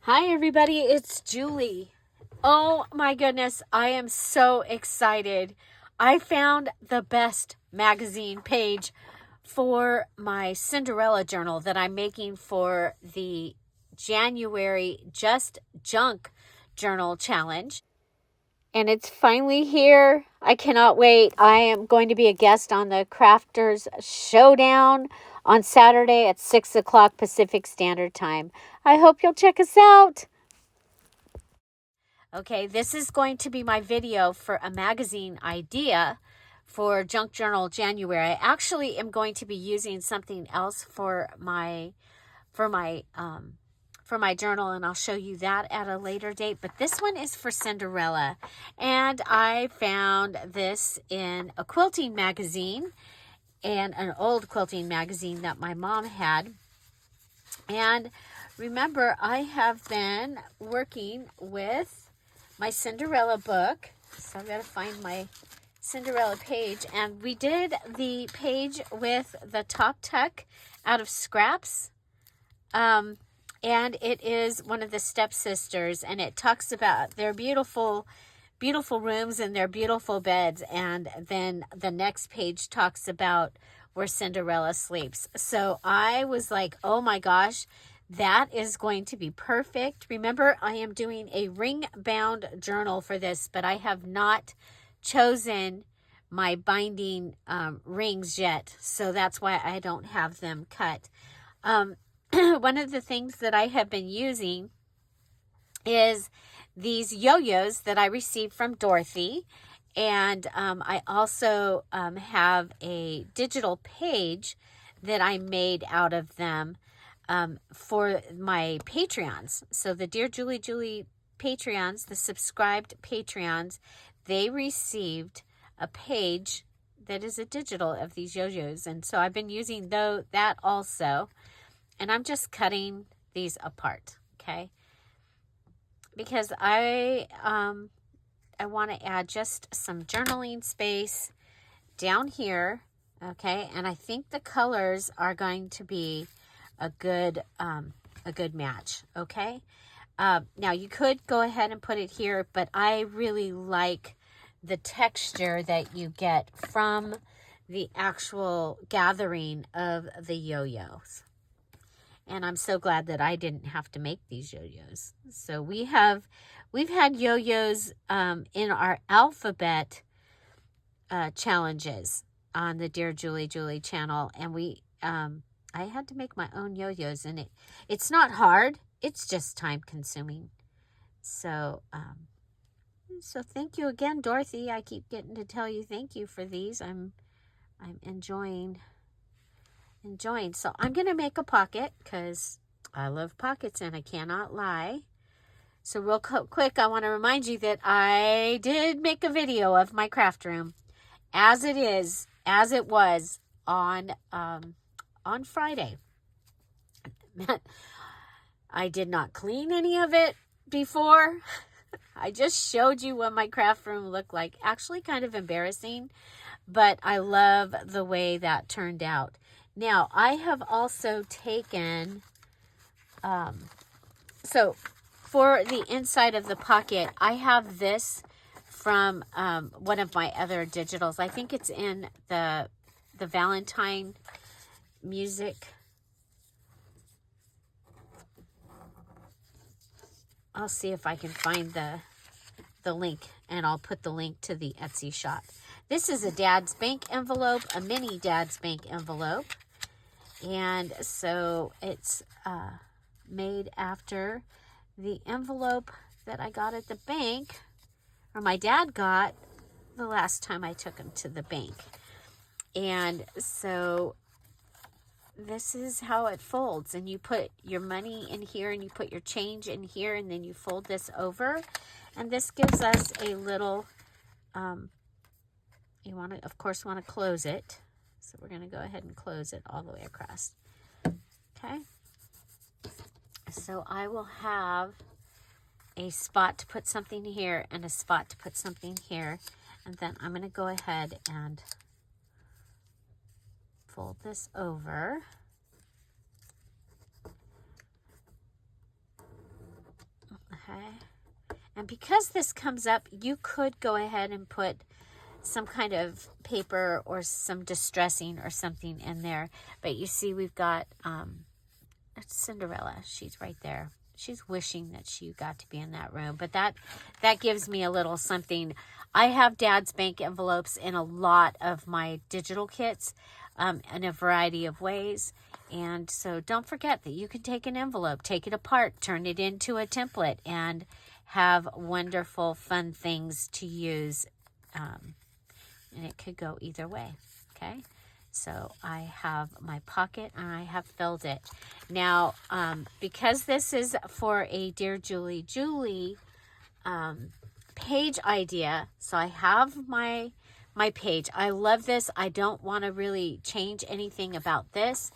Hi everybody, it's Julie. Oh my goodness, I am so excited. I found the best magazine page for my Cinderella journal that I'm making for the January Just Junk Journal Challenge. And it's finally here. I cannot wait. I am going to be a guest on the Crafters Showdown on Saturday at 6 o'clock Pacific Standard Time. I hope you'll check us out. Okay, this is going to be my video for a magazine idea for Junk Journal January. I actually am going to be using something else for my journal, and I'll show you that at a later date. But this one is for Cinderella, and I found this in a quilting magazine, and an old quilting magazine that my mom had. And remember, I have been working with my Cinderella book, so I've got to find my Cinderella page, and we did the page with the top tuck out of scraps, and it is one of the stepsisters, and it talks about their beautiful rooms and their beautiful beds, and then the next page talks about where Cinderella sleeps. So I was like, oh my gosh, that is going to be perfect. Remember, I am doing a ring-bound journal for this, but I have not chosen my binding rings yet, so that's why I don't have them cut. One of the things that I have been using is these yo-yos that I received from Dorothy, and I also have a digital page that I made out of them for my Patreons. So the DearJulieJulie Patreons, the subscribed Patreons, they received a page that is a digital of these yo-yos. And so I've been using that also. And I'm just cutting these apart, okay? Because I want to add just some journaling space down here, okay? And I think the colors are going to be a good match, okay? Now you could go ahead and put it here, but I really like the texture that you get from the actual gathering of the yo-yos. And I'm so glad that I didn't have to make these yo-yos. So we've had yo-yos in our alphabet challenges on the DearJulieJulie channel, and I had to make my own yo-yos, and it's not hard. It's just time consuming. So so thank you again, Dorothy. I keep getting to tell you thank you for these. I'm enjoying. So I'm going to make a pocket because I love pockets and I cannot lie. So real quick, I want to remind you that I did make a video of my craft room as it was on Friday. I did not clean any of it before. I just showed you what my craft room looked like. Actually kind of embarrassing, but I love the way that turned out. Now, I have also taken, so for the inside of the pocket, I have this from one of my other digitals. I think it's in the Valentine music. I'll see if I can find the link, and I'll put the link to the Etsy shop. This is a Dad's Bank envelope, a mini Dad's Bank envelope. And so it's made after the envelope that I got at the bank, or my dad got the last time I took him to the bank. And so this is how it folds, and you put your money in here and you put your change in here, and then you fold this over, and this gives us a little you want to, of course, want to close it. So we're going to go ahead and close it all the way across. Okay. So I will have a spot to put something here and a spot to put something here. And then I'm going to go ahead and fold this over. Okay. And because this comes up, you could go ahead and put some kind of paper or some distressing or something in there. But you see, we've got Cinderella. She's right there. She's wishing that she got to be in that room. But that gives me a little something. I have Dad's bank envelopes in a lot of my digital kits in a variety of ways. And so don't forget that you can take an envelope, take it apart, turn it into a template, and have wonderful, fun things to use. And it could go either way, okay? So I have my pocket and I have filled it. Now, because this is for a Dear Julie Julie page idea, so I have my page. I love this. I don't want to really change anything about this.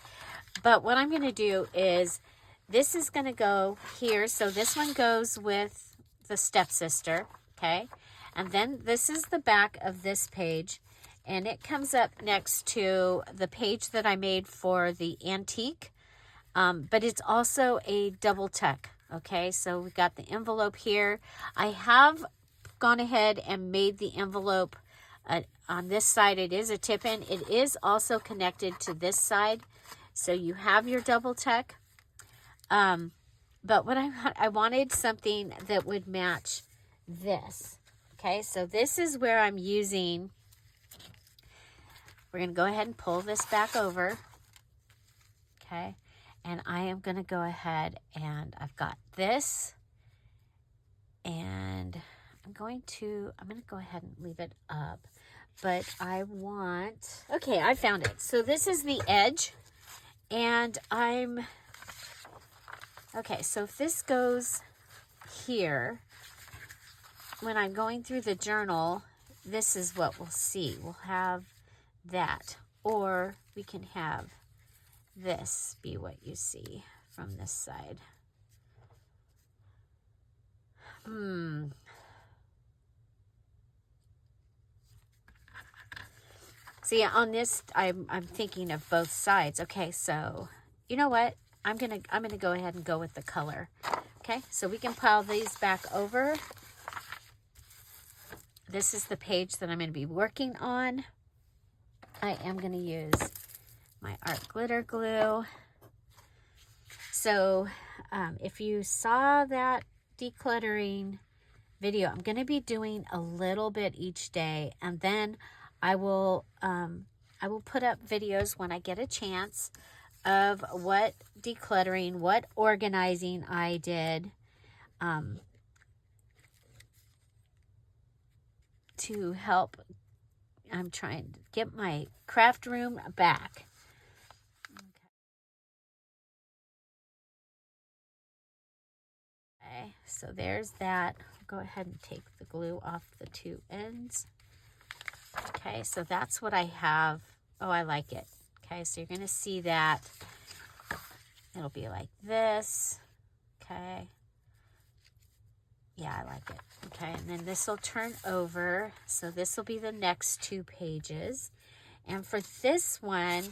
But what I'm going to do is, this is going to go here. So this one goes with the stepsister, okay? And then this is the back of this page. And it comes up next to the page that I made for the antique. But it's also a double tuck, okay? So we got the envelope here. I have gone ahead and made the envelope on this side. It is a tip-in. It is also connected to this side. So you have your double tuck. But what I wanted something that would match this. Okay, so this is where I'm using, we're going to go ahead and pull this back over. Okay, and I am going to go ahead and I've got this, and I'm going to go ahead and leave it up. But I want, okay, I found it. So this is the edge, and okay, so if this goes here, when I'm going through the journal, this is what we'll see. We'll have that, or we can have this be what you see from this side. See, on this, I'm thinking of both sides. Okay, so you know what? I'm gonna go ahead and go with the color. Okay, so we can pile these back over. This is the page that I'm going to be working on. I am going to use my art glitter glue. So if you saw that decluttering video, I'm going to be doing a little bit each day, and then I will put up videos when I get a chance of what decluttering, what organizing I did to help. I'm trying to get my craft room back. Okay, so there's that. I'll go ahead and take the glue off the two ends. Okay, so that's what I have. Oh, I like it. Okay, so you're going to see that. It'll be like this. Okay. Yeah, I like it. Okay, and then this will turn over. So this will be the next two pages. And for this one,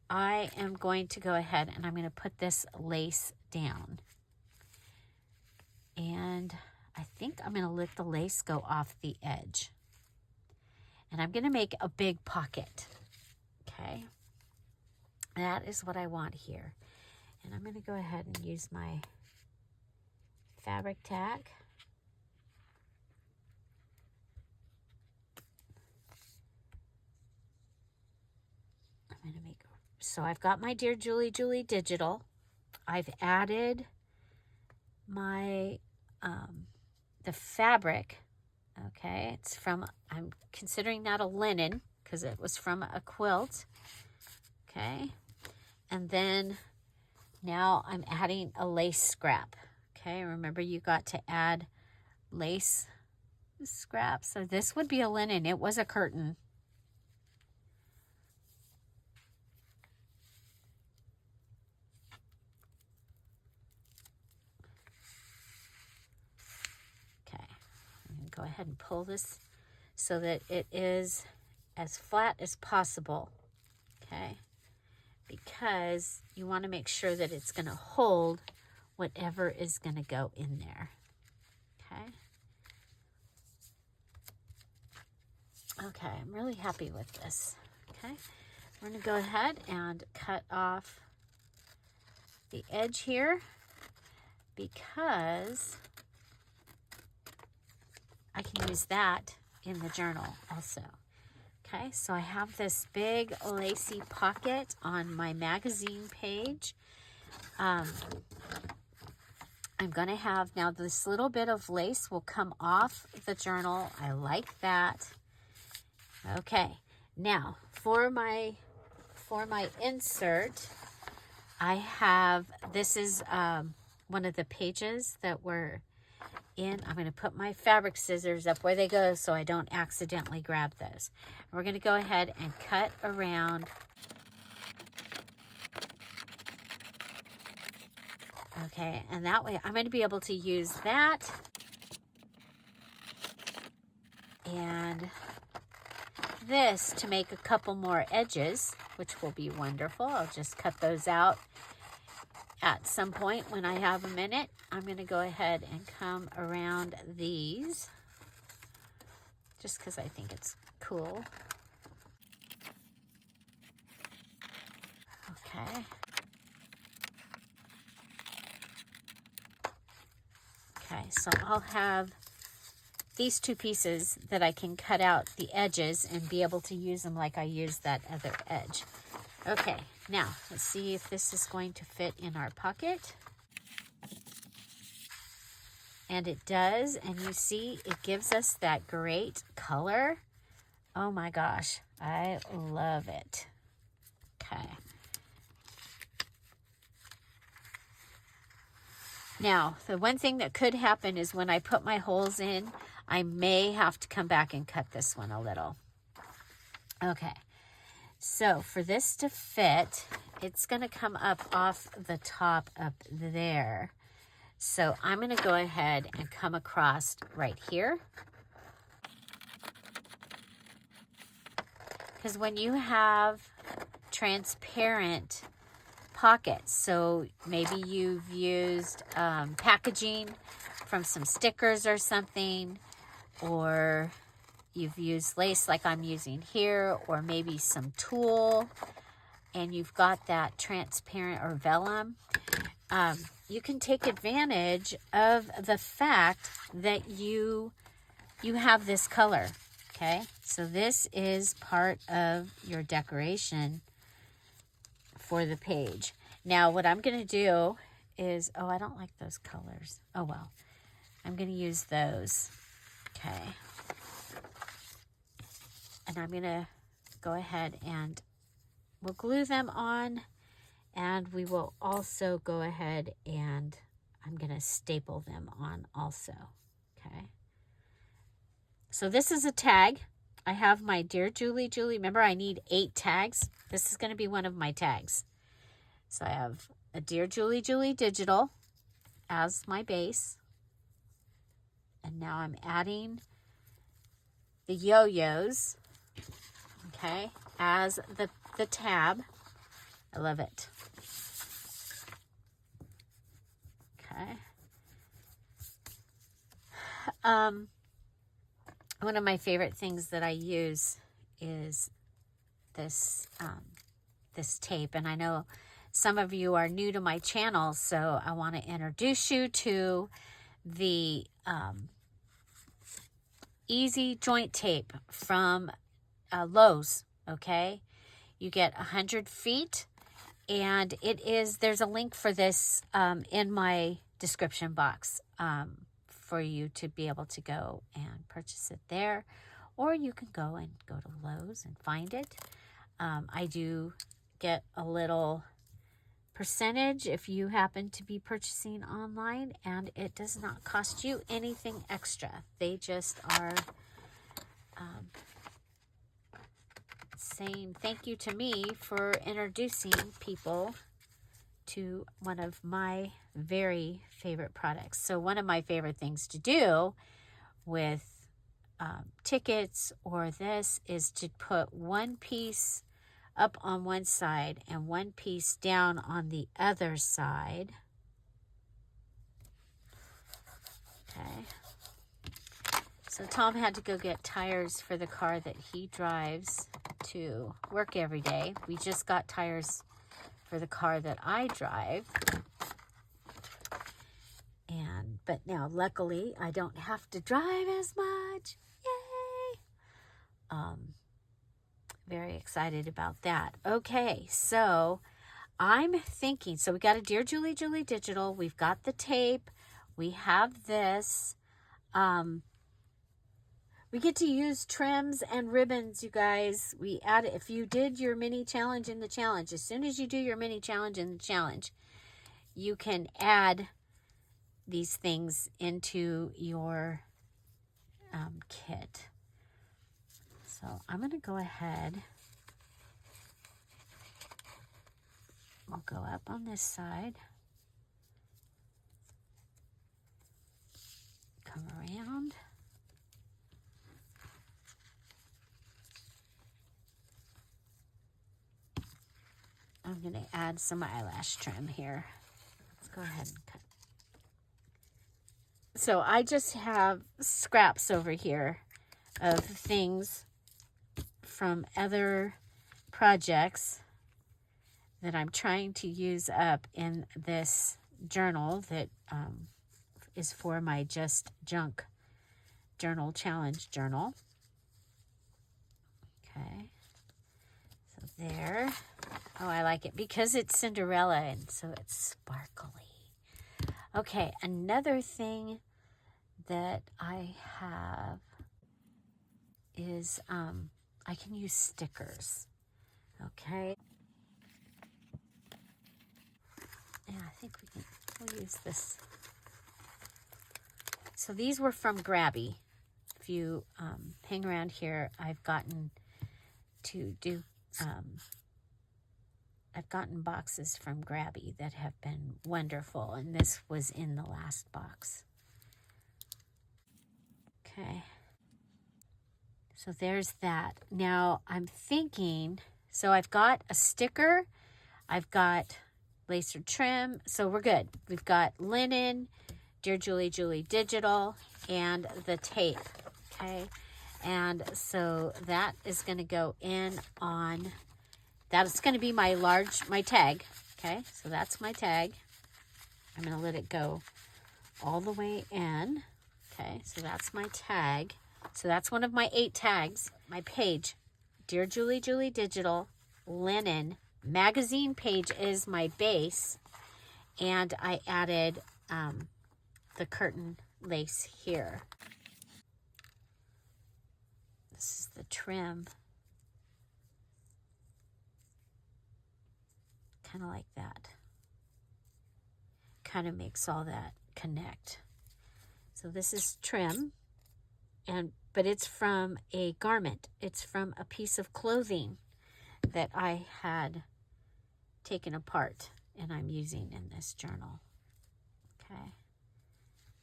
I am going to go ahead and I'm going to put this lace down. And I think I'm going to let the lace go off the edge. And I'm going to make a big pocket. Okay. That is what I want here. And I'm going to go ahead and use my fabric tack. I'm going to make, so I've got my Dear Julie Julie digital. I've added my, the fabric. Okay, it's from, I'm considering that a linen because it was from a quilt. Okay, and then now I'm adding a lace scrap. Okay, remember you got to add lace scrap. So this would be a linen. It was a curtain. Okay, I'm going to go ahead and pull this so that it is as flat as possible. Okay, because you want to make sure that it's going to hold whatever is going to go in there. Okay. Okay, I'm really happy with this. Okay, we're going to go ahead and cut off the edge here because I can use that in the journal also. Okay, so I have this big lacy pocket on my magazine page. I'm going to have, now this little bit of lace will come off the journal. I like that. Okay, now for my insert, I have, this is one of the pages that we're in. I'm going to put my fabric scissors up where they go so I don't accidentally grab those. We're going to go ahead and cut around. Okay, and that way I'm going to be able to use that and this to make a couple more edges, which will be wonderful. I'll just cut those out at some point when I have a minute. I'm going to go ahead and come around these just because I think it's cool. Okay. Okay, so I'll have these two pieces that I can cut out the edges and be able to use them like I used that other edge. Okay, now let's see if this is going to fit in our pocket. And it does, and you see it gives us that great color. Oh my gosh, I love it. Okay. Now, the one thing that could happen is when I put my holes in, I may have to come back and cut this one a little. Okay, so for this to fit, it's going to come up off the top up there. So I'm going to go ahead and come across right here. Because when you have transparent pockets, so maybe you've used packaging from some stickers or something, or you've used lace like I'm using here, or maybe some tulle, and you've got that transparent or vellum, you can take advantage of the fact that you have this color, okay? So this is part of your decoration for the page. Now, what I'm going to do is, oh, I don't like those colors. Oh, well, I'm going to use those, okay? And I'm going to go ahead and we'll glue them on. And we will also go ahead and I'm going to staple them on also, okay? So this is a tag. I have my Dear Julie, remember I need 8 tags. This is going to be one of my tags. So I have a Dear Julie digital as my base. And now I'm adding the yo-yos, okay, as the tab. I love it. Okay. One of my favorite things that I use is this this tape, and I know some of you are new to my channel, so I want to introduce you to the easy joint tape from Lowe's. Okay, you get 100 feet. And there's a link for this in my description box for you to be able to go and purchase it there. Or you can go to Lowe's and find it. I do get a little percentage if you happen to be purchasing online, and it does not cost you anything extra. They just are saying thank you to me for introducing people to one of my very favorite products. So one of my favorite things to do with tickets or this is to put one piece up on one side and one piece down on the other side. Okay. So Tom had to go get tires for the car that he drives to work every day. We just got tires for the car that I drive. But now luckily I don't have to drive as much. Yay! Very excited about that. Okay, so I'm thinking, so we got a Dear Julie Julie digital, we've got the tape, we have this. We get to use trims and ribbons, you guys. We add it. If you did your mini challenge in the challenge, as soon as you do your mini challenge in the challenge, you can add these things into your kit. So I'm going to go ahead. We'll go up on this side. Come around. I'm going to add some eyelash trim here. Let's go ahead and cut. So I just have scraps over here of things from other projects that I'm trying to use up in this journal that is for my Just Junk Journal Challenge journal. Okay, so there. Oh, I like it because it's Cinderella and so it's sparkly. Okay, another thing that I have is I can use stickers. Okay. Yeah, I think we'll use this. So these were from Grabby. If you hang around here, I've gotten boxes from Grabby that have been wonderful, and this was in the last box. Okay. So there's that. Now I'm thinking, so I've got a sticker, I've got lacer trim, so we're good. We've got linen, Dear Julie Julie digital, and the tape. Okay. And so that is going to go in on, that's going to be my tag. Okay. So that's my tag. I'm going to let it go all the way in. Okay. So that's my tag. So that's one of my 8 tags. My page, Dear Julie Julie digital, linen, magazine page is my base. And I added the curtain lace here. This is the trim. Kind of like that. Kind of makes all that connect. So this is trim, but it's from a garment. It's from a piece of clothing that I had taken apart and I'm using in this journal. Okay.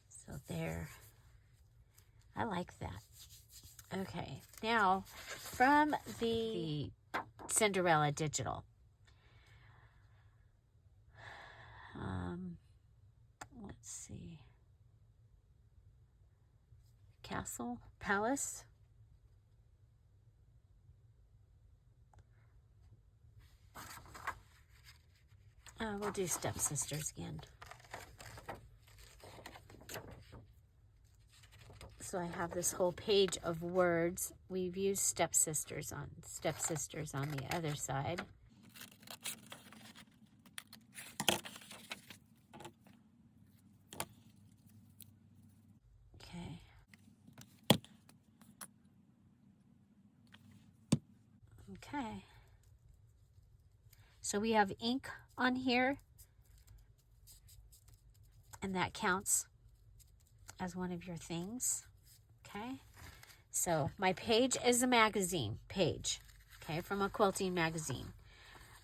So there. I like that. Okay, now from the Cinderella digital, let's see, Castle, Palace, we'll do Stepsisters again. So I have this whole page of words. We've used Stepsisters on the other side. Okay. Okay. So we have ink on here, and that counts as one of your things. Okay, so my page is a magazine page, okay, from a quilting magazine.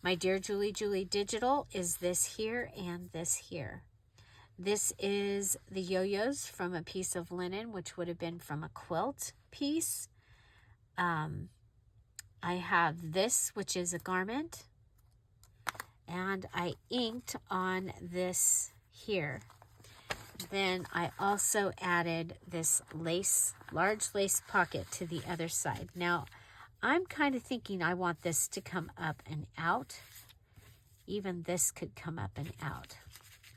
My Dear Julie Julie digital is this here and this here. This is the yo-yos from a piece of linen, which would have been from a quilt piece. I have this, which is a garment, and I inked on this here. then I also added this large lace pocket to the other side. Now, I'm kind of thinking I want this to come up and out. Even this could come up and out,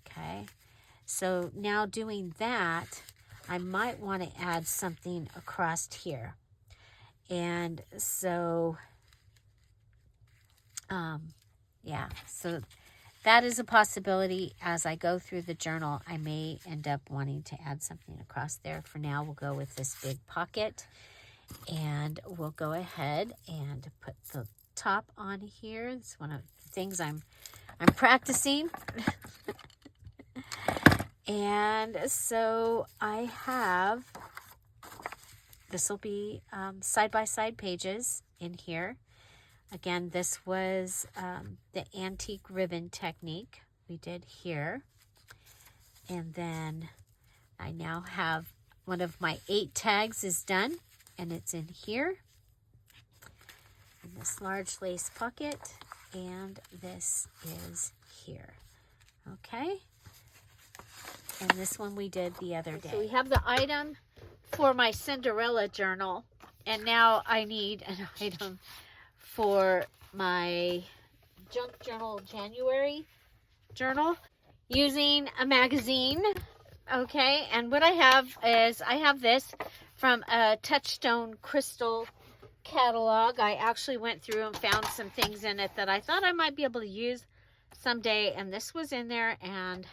okay? So now doing that, I might want to add something across here. And so, yeah, so that is a possibility. As I go through the journal, I may end up wanting to add something across there. For now, we'll go with this big pocket, and we'll go ahead and put the top on here. It's one of the things I'm practicing. And so I have, this will be side-by-side pages in here. Again, this was the antique ribbon technique we did here. And then I now have one of my 8 tags is done, and it's in here. And this large lace pocket, and this is here. Okay? And this one we did the other day. So we have the item for my Cinderella journal, and now I need an item for my Junk Journal January journal using a magazine. Okay, and what I have is I have this from a Touchstone Crystal catalog. I actually went through and found some things in it that I thought I might be able to use someday, and this was in there, and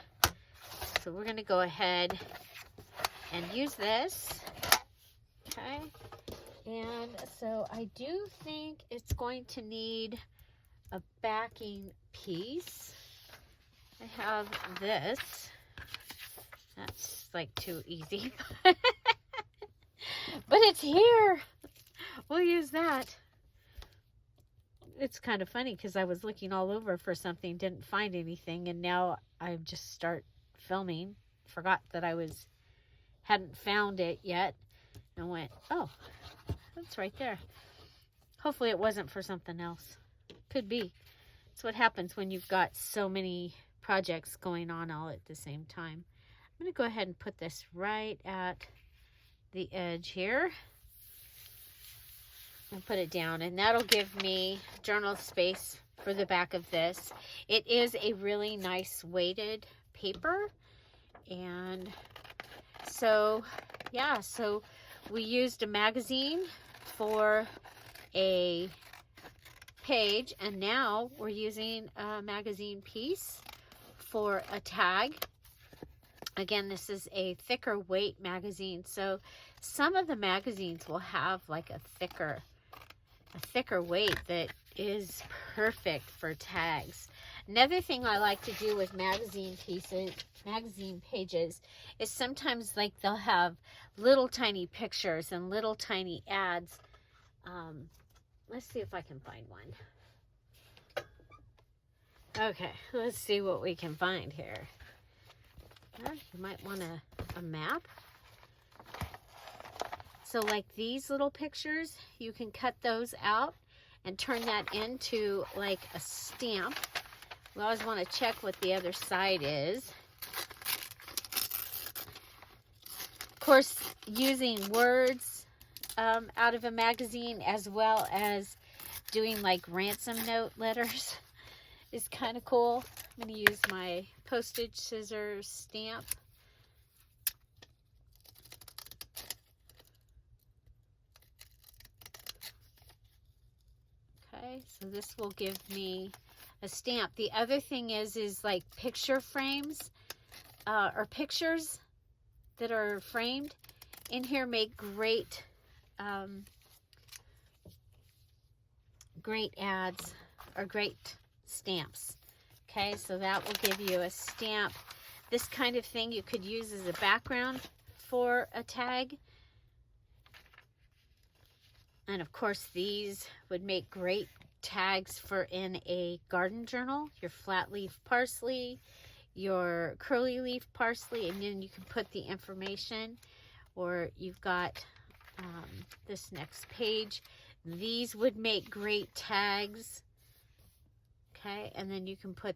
so we're going to go ahead and use this. Okay. And so I do think it's going to need a backing piece. I have this. That's like too easy. But it's here. We'll use that. It's kind of funny because I was looking all over for something, didn't find anything, and now I just start filming. Forgot that I hadn't found it yet, and went, oh, that's right there. Hopefully it wasn't for something else. Could be. That's what happens when you've got so many projects going on all at the same time. I'm going to go ahead and put this right at the edge here and put it down, and that'll give me journal space for the back of this. It is a really nice weighted paper, and so yeah, so we used a magazine for a page, and now we're using a magazine piece for a tag. Again, this is a thicker weight magazine, so some of the magazines will have like a thicker weight that is perfect for tags. Another thing I like to do with magazine pages is sometimes like they'll have little tiny pictures and little tiny ads. Let's see if I can find one. Okay, let's see what we can find here. You might want a map. So like these little pictures, you can cut those out and turn that into like a stamp. We always want to check what the other side is. Of course, using words out of a magazine, as well as doing like ransom note letters, is kind of cool. I'm going to use my postage scissors stamp. Okay, so this will give me a stamp. The other thing is like picture frames or pictures that are framed in here make great great ads or great stamps. Okay, so that will give you a stamp. This kind of thing you could use as a background for a tag. And of course, these would make great tags for in a garden journal. Your flat leaf parsley, your curly leaf parsley, and then you can put the information. Or you've got this next page. These would make great tags. Okay, and then you can cut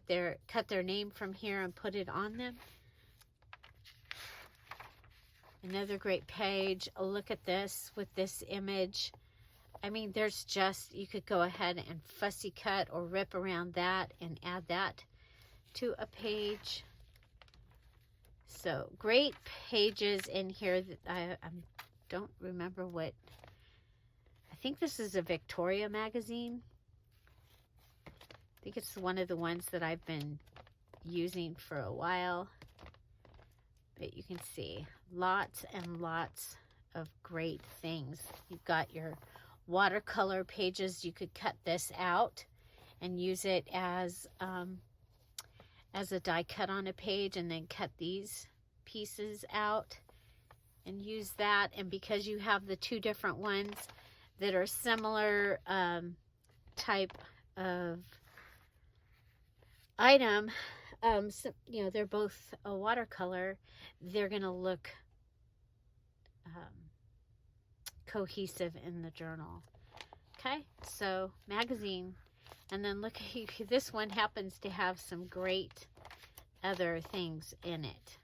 their name from here and put it on them. Another great page. Look at this with this image. I mean, there's just, you could go ahead and fussy cut or rip around that and add that to a page. So great pages in here. That I don't remember what, I think this is a Victoria magazine. I think it's one of the ones that I've been using for a while. But you can see lots and lots of great things. You've got your watercolor pages. You could cut this out and use it as a die cut on a page, and then cut these pieces out and use that. And because you have the two different ones that are similar type of item, so, you know, they're both a watercolor, they're going to look cohesive in the journal. Okay, so magazine. And then look, this one happens to have some great other things in it.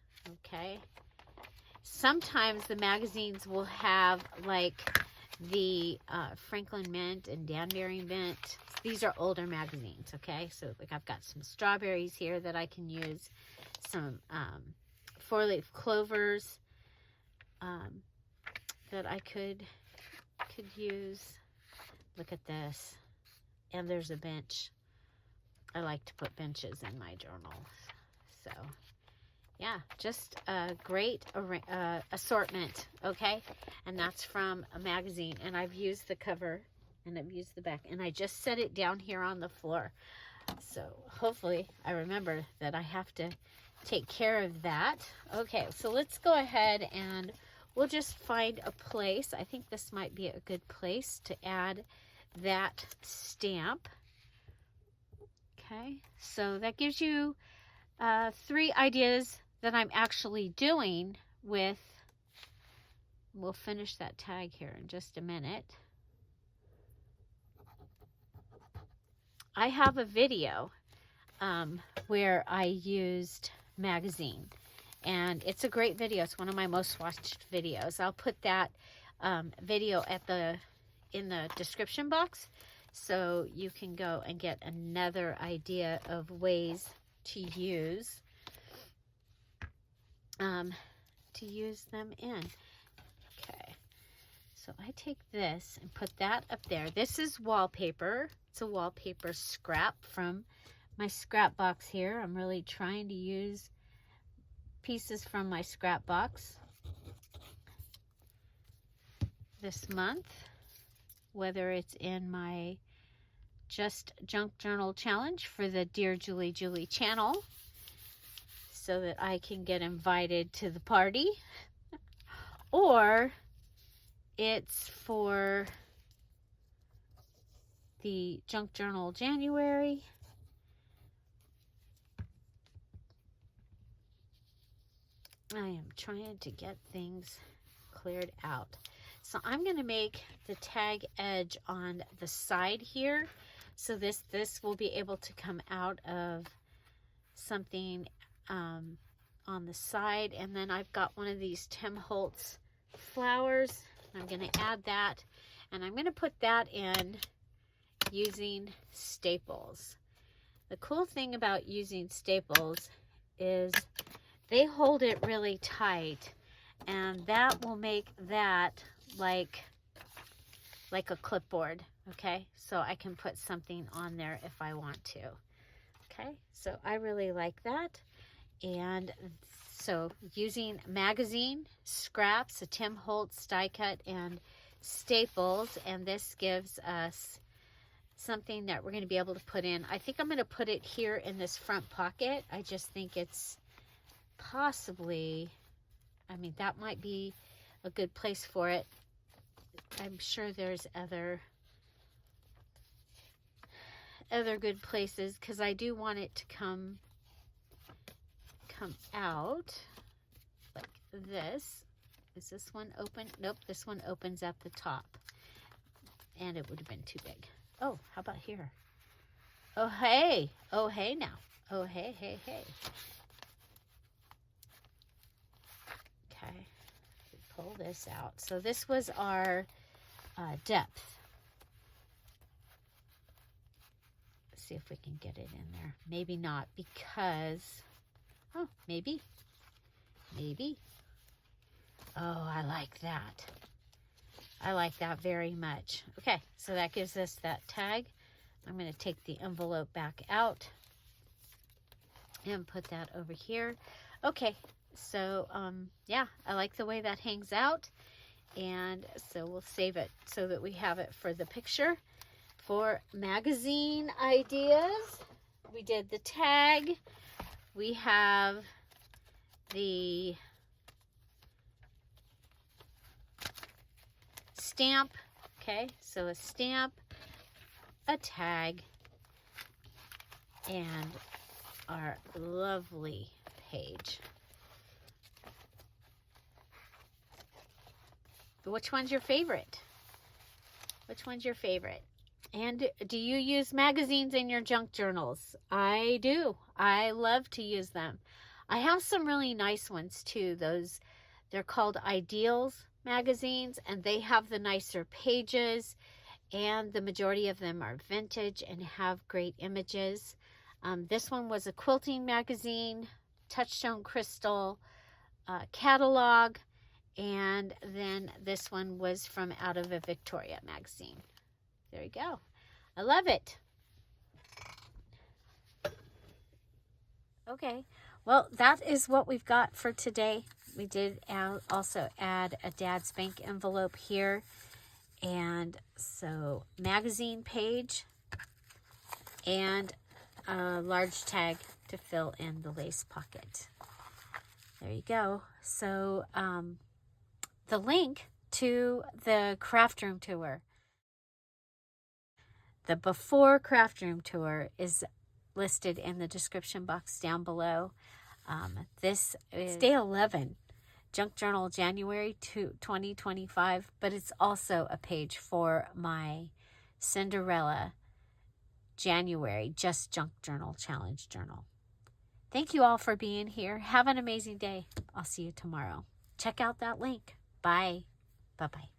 Okay, sometimes the magazines will have like the Franklin Mint and Danbury Mint. These are older magazines. Okay, so like I've got some strawberries here that I can use, some 4-leaf clovers that I could use. Look at this. And there's a bench. I like to put benches in my journal. So yeah, just a great assortment. Okay, and that's from a magazine, and I've used the cover and I've used the back, and I just set it down here on the floor. So hopefully I remember that I have to take care of that. Okay, so let's go ahead and we'll just find a place. I think this might be a good place to add that stamp. Okay, so that gives you 3 ideas that I'm actually doing with, we'll finish that tag here in just a minute. I have a video where I used magazine, and it's a great video. It's one of my most watched videos. I'll put that video in the description box, so you can go and get another idea of ways to use them in. Okay, so I take this and put that up there. This is wallpaper. It's a wallpaper scrap from my scrap box here. I'm really trying to use pieces from my scrap box this month, whether it's in my Just Junk Journal Challenge for the Dear Julie Julie channel, so that I can get invited to the party, or it's for the Junk Journal January. I am trying to get things cleared out. So I'm going to make the tag edge on the side here. So this will be able to come out of something on the side. And then I've got one of these Tim Holtz flowers. I'm going to add that. And I'm going to put that in using staples. The cool thing about using staples is they hold it really tight. And that will make that like a clipboard. Okay, so I can put something on there if I want to. Okay, so I really like that. And so using magazine, scraps, a Tim Holtz die cut, and staples, and this gives us something that we're going to be able to put in. I think I'm going to put it here in this front pocket. I just think it's possibly, I mean, that might be a good place for it. I'm sure there's other good places, because I do want it to come out like this. Is this one open? Nope, this one opens at the top, and it would have been too big. Oh, how about here? Oh hey, oh hey now, oh hey. Okay, pull this out. So this was our depth. Let's see if we can get it in there. Maybe not, because, oh, maybe. Oh, I like that. I like that very much. Okay, so that gives us that tag. I'm going to take the envelope back out and put that over here. Okay, so yeah, I like the way that hangs out. And so we'll save it so that we have it for the picture. For magazine ideas, we did the tag. We have the stamp. Okay, so a stamp, a tag, and our lovely page. Which one's your favorite? Which one's your favorite? And do you use magazines in your junk journals? I do. I love to use them. I have some really nice ones too. They're called Ideals magazines, and they have the nicer pages, and the majority of them are vintage and have great images. This one was a quilting magazine, Touchstone Crystal catalog, and then this one was from out of a Victoria magazine. There you go. I love it. Okay, well, that is what we've got for today. We did also add a Dad's Bank envelope here, and so magazine page, and a large tag to fill in the lace pocket. There you go. So the link to the Craftroom tour, the Before Craftroom tour, is listed in the description box down below. This is day 11, Junk Journal January 2025, but it's also a page for my Cinderella January Just Junk Journal Challenge Journal. Thank you all for being here. Have an amazing day. I'll see you tomorrow. Check out that link. Bye. Bye-bye.